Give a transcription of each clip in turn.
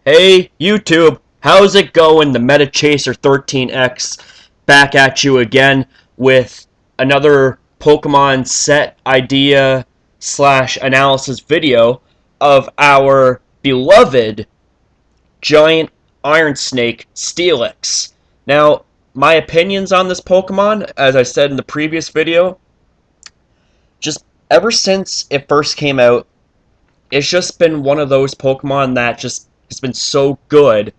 Hey, YouTube, how's it going? The Meta Chaser 13X back at you again with another Pokemon set idea slash analysis video of our beloved giant iron snake Steelix. Now, my opinions on this Pokemon, as I said in the previous video, just ever since it first came out, it's just been one of those Pokemon that just has been so good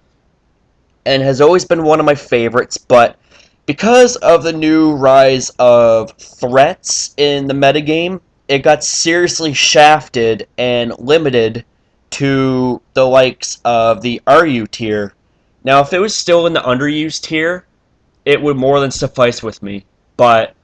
and has always been one of my favorites, but because of the new rise of threats in the metagame, it got seriously shafted and limited to the likes of the RU tier. Now, if it was still in the underused tier, it would more than suffice with me, but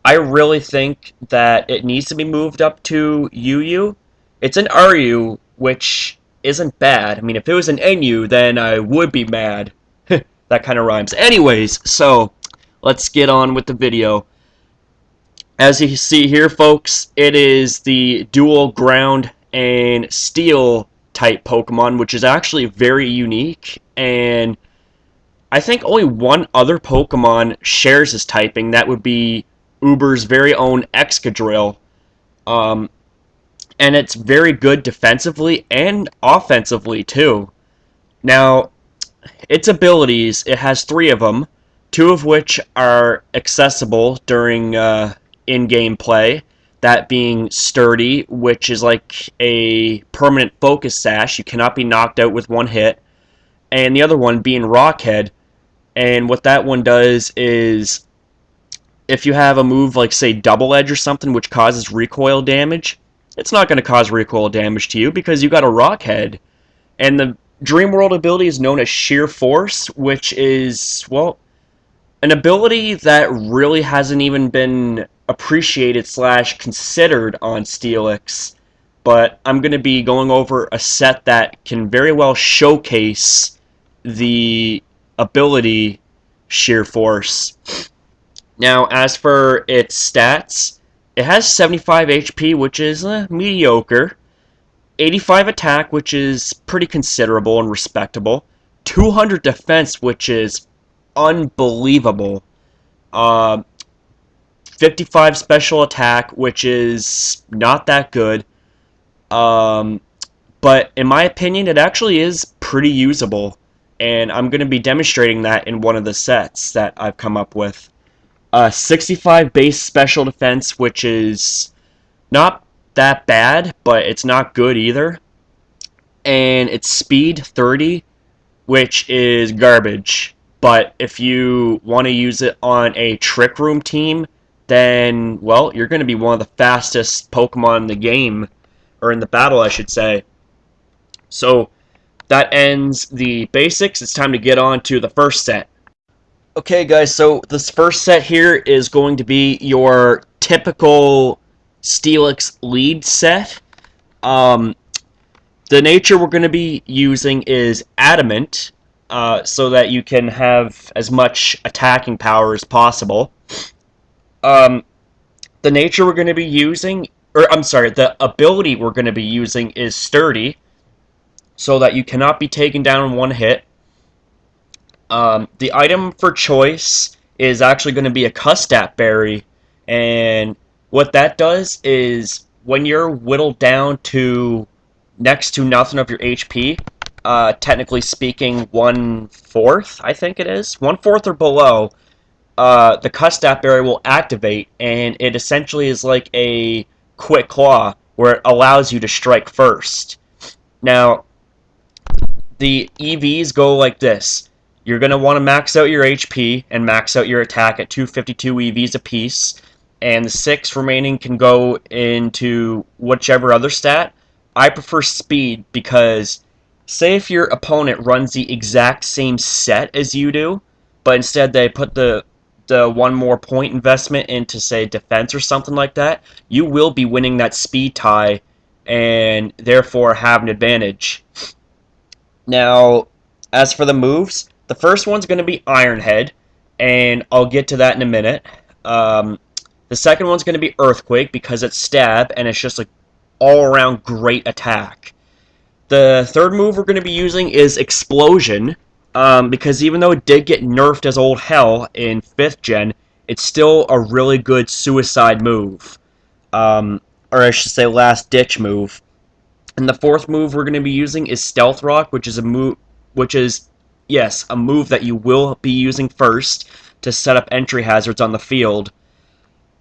I really think that it needs to be moved up to UU. It's an RU, which isn't bad. I mean, if it was an NU, then I would be mad. That kind of rhymes. Anyways, so let's get on with the video. As you see here, folks, it is the dual ground and steel type Pokemon, which is actually very unique, and I think only one other Pokemon shares this typing. That would be Uber's very own Excadrill. Um, and it's very good defensively and offensively too. Now, its abilities, it has three of them, two of which are accessible during in-game play, that being Sturdy, which is like a permanent focus sash, you cannot be knocked out with one hit, and the other one being Rockhead, and what that one does is, if you have a move like, say, Double Edge or something, which causes recoil damage, it's not going to cause recoil damage to you because you got a Rockhead. And the Dream World ability is known as Sheer Force, which is, well, an ability that really hasn't even been appreciated slash considered on Steelix. But I'm going to be going over a set that can very well showcase the ability Sheer Force. Now, as for its stats, it has 75 HP, which is mediocre, 85 attack, which is pretty considerable and respectable, 200 defense, which is unbelievable, 55 special attack, which is not that good, but in my opinion, it actually is pretty usable, and I'm going to be demonstrating that in one of the sets that I've come up with. 65 base special defense, which is not that bad, but it's not good either. And its speed, 30, which is garbage. But if you want to use it on a Trick Room team, then, well, you're going to be one of the fastest Pokemon in the game, or in the battle, I should say. So, that ends the basics. It's time to get on to the first set. Okay, guys, so this first set here is going to be your typical Steelix lead set. The nature we're going to be using is Adamant, so that you can have as much attacking power as possible. The nature we're going to be using, or I'm sorry, the ability we're going to be using is Sturdy, so that you cannot be taken down in one hit. The item for choice is actually going to be a Custat Berry, and what that does is when you're whittled down to next to nothing of your HP, technically speaking 1/4, I think it is, 1/4 or below, the Custat Berry will activate, and it essentially is like a Quick Claw, where it allows you to strike first. Now, the EVs go like this. You're going to want to max out your HP and max out your attack at 252 EVs apiece, and the 6 remaining can go into whichever other stat. I prefer speed because, say if your opponent runs the exact same set as you do, but instead they put the one more point investment into, say, defense or something like that, you will be winning that speed tie and therefore have an advantage. Now, as for the moves, the first one's going to be Iron Head, and I'll get to that in a minute. The second one's going to be Earthquake because it's stab, and it's just like all-around great attack. The third move we're going to be using is Explosion, because even though it did get nerfed as old hell in 5th gen, it's still a really good suicide move. Or I should say last ditch move. And the fourth move we're going to be using is Stealth Rock, which is yes, a move that you will be using first to set up entry hazards on the field.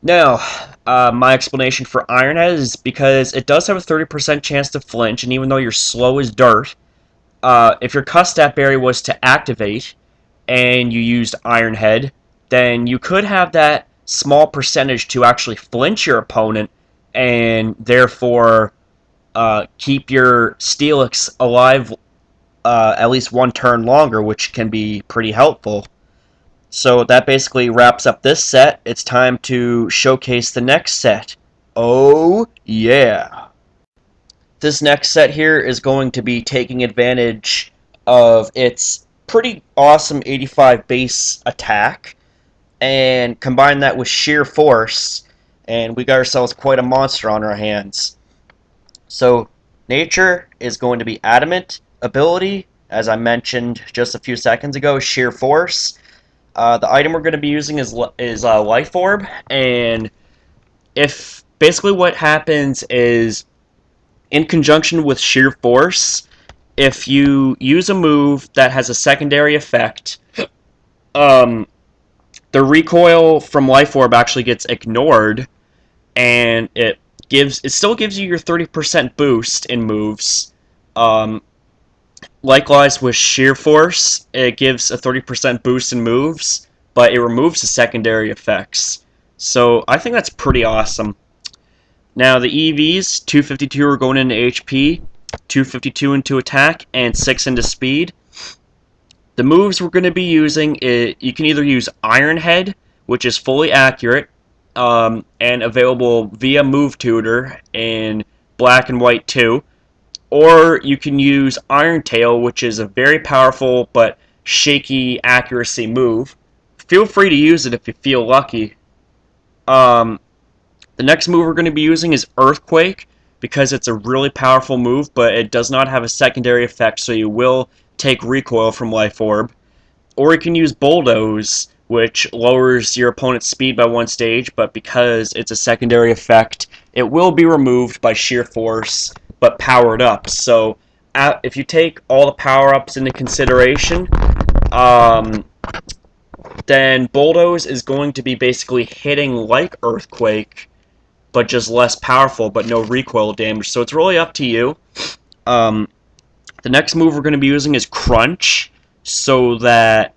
Now, my explanation for Iron Head is because it does have a 30% chance to flinch, and even though you're slow as dirt, if your Custat Berry was to activate and you used Iron Head, then you could have that small percentage to actually flinch your opponent and therefore keep your Steelix alive at least one turn longer, which can be pretty helpful. So that basically wraps up this set. It's time to showcase the next set. Oh, yeah. This next set here is going to be taking advantage of its pretty awesome 85 base attack and combine that with sheer force, and we got ourselves quite a monster on our hands. So, nature is going to be adamant. Ability, as I mentioned just a few seconds ago, sheer force. The item we're going to be using is Life Orb, and if basically what happens is, in conjunction with sheer force, if you use a move that has a secondary effect, the recoil from Life Orb actually gets ignored, and it still gives you your 30% boost in moves. Likewise with Sheer Force, it gives a 30% boost in moves, but it removes the secondary effects. So I think that's pretty awesome. Now the EVs, 252 are going into HP, 252 into attack, and 6 into speed. The moves we're going to be using, you can either use Iron Head, which is fully accurate, and available via Move Tutor in Black and White 2. Or you can use Iron Tail, which is a very powerful but shaky accuracy move. Feel free to use it if you feel lucky. The next move we're going to be using is Earthquake, because it's a really powerful move, but it does not have a secondary effect, so you will take recoil from Life Orb. Or you can use Bulldoze, which lowers your opponent's speed by 1 stage, but because it's a secondary effect, it will be removed by sheer force, but powered up. So if you take all the power-ups into consideration, then Bulldoze is going to be basically hitting like Earthquake, but just less powerful, but no recoil damage. So it's really up to you. The next move we're going to be using is Crunch, so that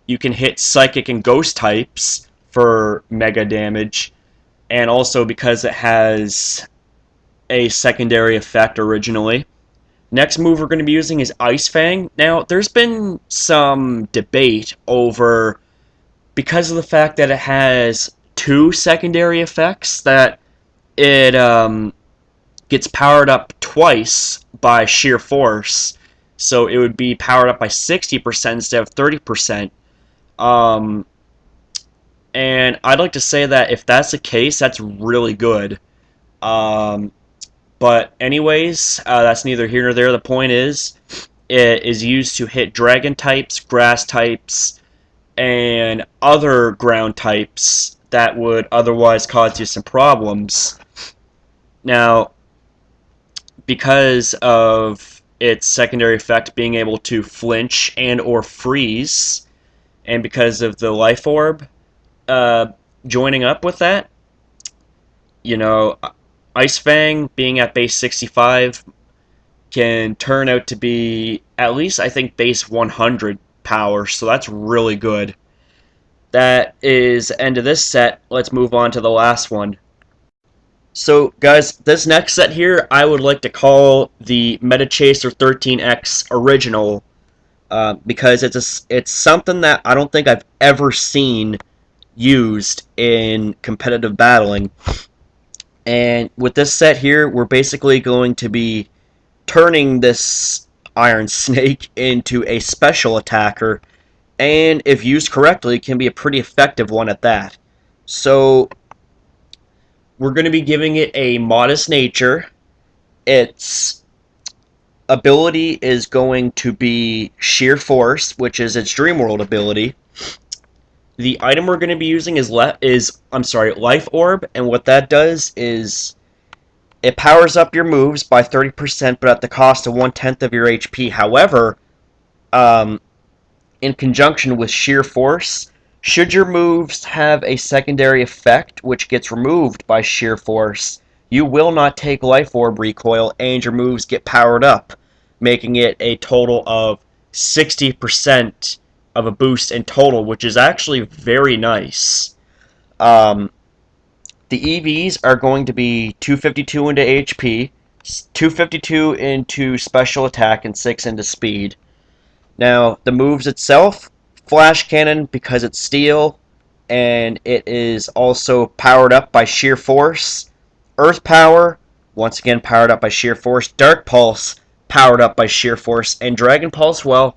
you can hit Psychic and Ghost types for mega damage, and also because it has a secondary effect originally. Next move we're going to be using is Ice Fang. Now, there's been some debate over, because of the fact that it has 2 secondary effects, that it gets powered up twice by sheer force, so it would be powered up by 60% instead of 30%. And I'd like to say that if that's the case, that's really good. But anyways, that's neither here nor there. The point is, it is used to hit dragon types, grass types, and other ground types that would otherwise cause you some problems. Now, because of its secondary effect being able to flinch and or freeze, and because of the Life Orb joining up with that, you know, Ice Fang being at base 65 can turn out to be at least, I think, base 100 power, so that's really good. That is the end of this set. Let's move on to the last one. So, guys, this next set here, I would like to call the Meta Chaser 13X Original, because it's something that I don't think I've ever seen used in competitive battling. And with this set here, we're basically going to be turning this Iron Snake into a special attacker, and if used correctly, can be a pretty effective one at that. So we're going to be giving it a modest nature. Its ability is going to be Sheer Force, which is its Dream World ability. The item we're going to be using is Life Orb, and what that does is it powers up your moves by 30%, but at the cost of 1/10 of your HP. However, um, in conjunction with Sheer Force, should your moves have a secondary effect which gets removed by Sheer Force, you will not take Life Orb recoil and your moves get powered up, making it a total of 60% of a boost in total, which is actually very nice. Um, the EVs are going to be 252 into HP, 252 into special attack, and 6 into speed. Now, the moves itself, Flash Cannon because it's steel, and it is also powered up by Sheer Force. Earth Power, once again powered up by Sheer Force. Dark Pulse, powered up by Sheer Force. And Dragon Pulse, well,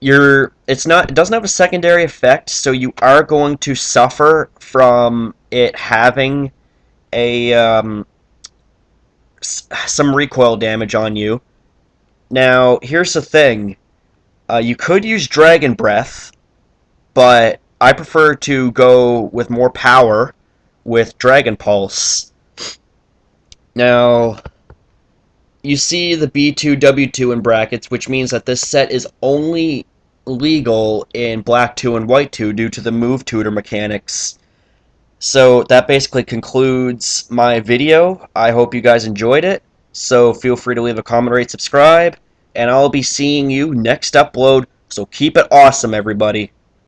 it doesn't have a secondary effect, so you are going to suffer from it having a some recoil damage on you. Now, here's the thing. You could use Dragon Breath, but I prefer to go with more power with Dragon Pulse. Now, you see the B2W2 in brackets, which means that this set is only legal in Black 2 and White 2 due to the move tutor mechanics. So that basically concludes my video. I hope you guys enjoyed it. So feel free to leave a comment, rate, subscribe, and I'll be seeing you next upload. So keep it awesome, everybody.